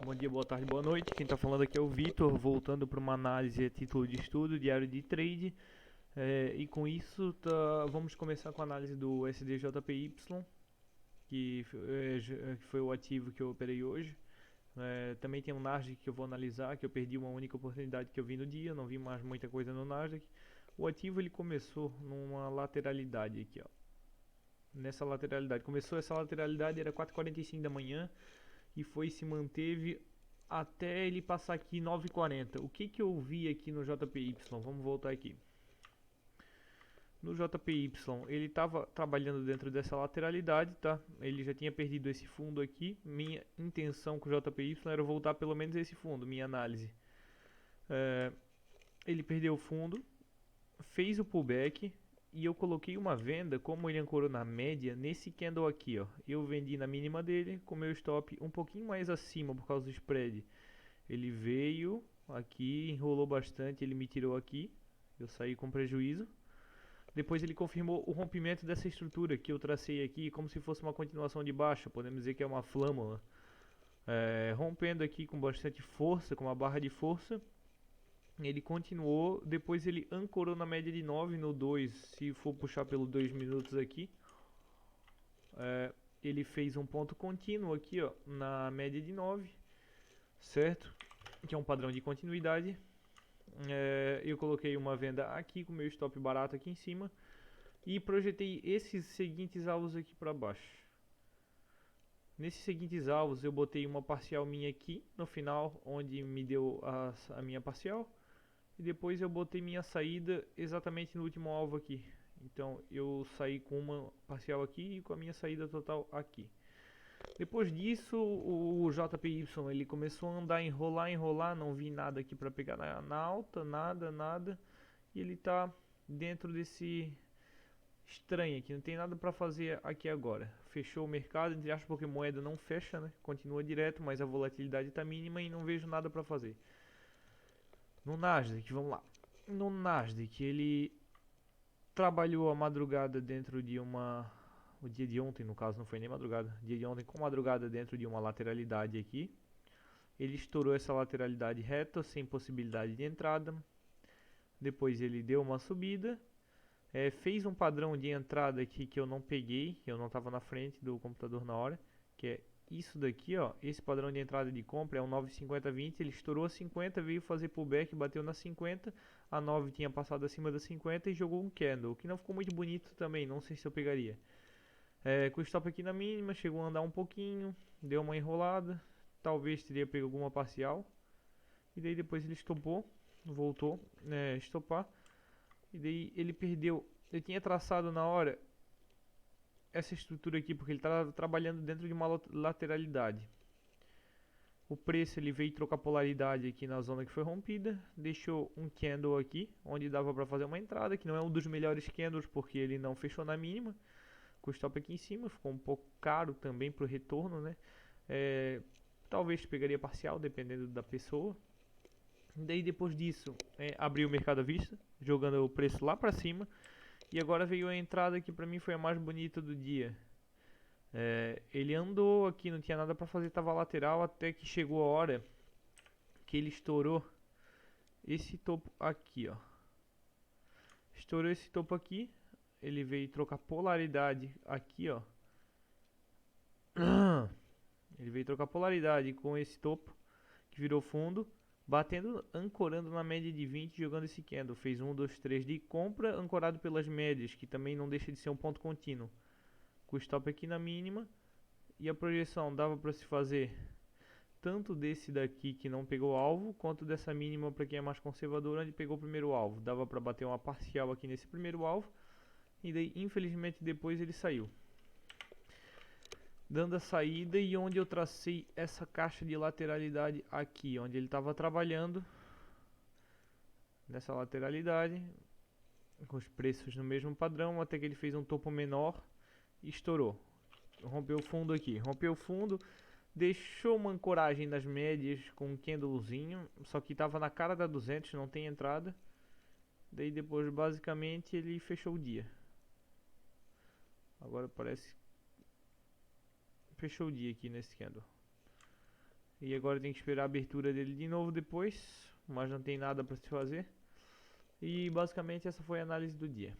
Bom dia, boa tarde, boa noite. Quem está falando aqui é o Vitor, voltando para uma análise a título de estudo, diário de trade. E com isso, vamos começar com a análise do SDJPY, que foi o ativo que eu operei hoje. Também tem o Nasdaq que eu vou analisar, que eu perdi uma única oportunidade que eu vi no dia, não vi mais muita coisa no Nasdaq. O ativo ele começou numa lateralidade aqui, ó. Nessa lateralidade, começou essa lateralidade, era 4h45 da manhã e se manteve até ele passar aqui 9h40. O que eu vi aqui no JPY? Vamos voltar aqui. No JPY, ele estava trabalhando dentro dessa lateralidade, tá? Ele já tinha perdido esse fundo aqui. Minha intenção com o JPY era voltar pelo menos esse fundo, minha análise. Ele perdeu o fundo, fez o pullback e eu coloquei uma venda, como ele ancorou na média, nesse candle aqui, ó. Eu vendi na mínima dele com meu stop um pouquinho mais acima por causa do spread. Ele veio aqui, enrolou bastante, ele me tirou aqui, eu saí com prejuízo. Depois ele confirmou o rompimento dessa estrutura que eu tracei aqui como se fosse uma continuação de baixa, podemos dizer que é uma flâmula. Rompendo aqui com bastante força, com uma barra de força. Ele continuou, depois ele ancorou na média de 9 no 2, se for puxar pelo 2 minutos aqui. Ele fez um ponto contínuo aqui, ó, na média de 9, certo? Que é um padrão de continuidade. Eu coloquei uma venda aqui com meu stop barato aqui em cima e projetei esses seguintes alvos aqui para baixo. Nesses seguintes alvos eu botei uma parcial minha aqui no final, onde me deu a minha parcial. E depois eu botei minha saída exatamente no último alvo aqui. Então eu saí com uma parcial aqui e com a minha saída total aqui. Depois disso o JPY ele começou a andar, enrolar, não vi nada aqui para pegar na alta, nada. E ele tá dentro desse estranho aqui, não tem nada para fazer aqui agora. Fechou o mercado, entre aspas, porque moeda não fecha, né? Continua direto, mas a volatilidade está mínima e não vejo nada para fazer. No Nasdaq, vamos lá. No Nasdaq, ele trabalhou a madrugada dentro de uma... O dia de ontem, no caso, não foi nem madrugada. Dia de ontem com madrugada dentro de uma lateralidade aqui. Ele estourou essa lateralidade reta, sem possibilidade de entrada. Depois ele deu uma subida. Fez um padrão de entrada aqui que eu não peguei, que eu não estava na frente do computador na hora. Que é isso daqui, ó. Esse padrão de entrada de compra é um 9,50-20. Ele estourou a 50, veio fazer pullback, bateu na 50. A 9 tinha passado acima da 50 e jogou um candle, que não ficou muito bonito também, não sei se eu pegaria. Com o stop aqui na mínima, chegou a andar um pouquinho, deu uma enrolada, talvez teria pego alguma parcial. E daí depois ele estopou, voltou a estopar. E daí ele perdeu, ele tinha traçado na hora essa estrutura aqui, porque ele estava trabalhando dentro de uma lateralidade. O preço ele veio trocar polaridade aqui na zona que foi rompida, deixou um candle aqui, onde dava para fazer uma entrada, que não é um dos melhores candles, porque ele não fechou na mínima, com o stop aqui em cima, ficou um pouco caro também para o retorno, né? Talvez pegaria parcial, dependendo da pessoa. Daí depois disso, abriu o mercado à vista, jogando o preço lá para cima, e agora veio a entrada que para mim foi a mais bonita do dia. Ele andou aqui, não tinha nada para fazer, estava lateral, até que chegou a hora que ele estourou esse topo aqui, ó. Estourou esse topo aqui, ele veio trocar polaridade aqui, ó. Ele veio trocar polaridade com esse topo, que virou fundo, batendo, ancorando na média de 20, jogando esse candle. Fez 1, 2, 3 de compra, ancorado pelas médias, que também não deixa de ser um ponto contínuo. Com o stop aqui na mínima. E a projeção dava para se fazer tanto desse daqui que não pegou alvo, quanto dessa mínima para quem é mais conservador, onde pegou o primeiro alvo. Dava para bater uma parcial aqui nesse primeiro alvo. E daí, infelizmente, depois ele saiu. Dando a saída e onde eu tracei essa caixa de lateralidade aqui, onde ele estava trabalhando. Nessa lateralidade, com os preços no mesmo padrão, até que ele fez um topo menor e estourou. Rompeu o fundo aqui, rompeu o fundo, deixou uma ancoragem nas médias com um candlezinho, só que estava na cara da 200, não tem entrada. Daí depois basicamente ele fechou o dia. Agora parece fechou o dia aqui nesse candle. E agora tem que esperar a abertura dele de novo depois, mas não tem nada para se fazer. E basicamente essa foi a análise do dia.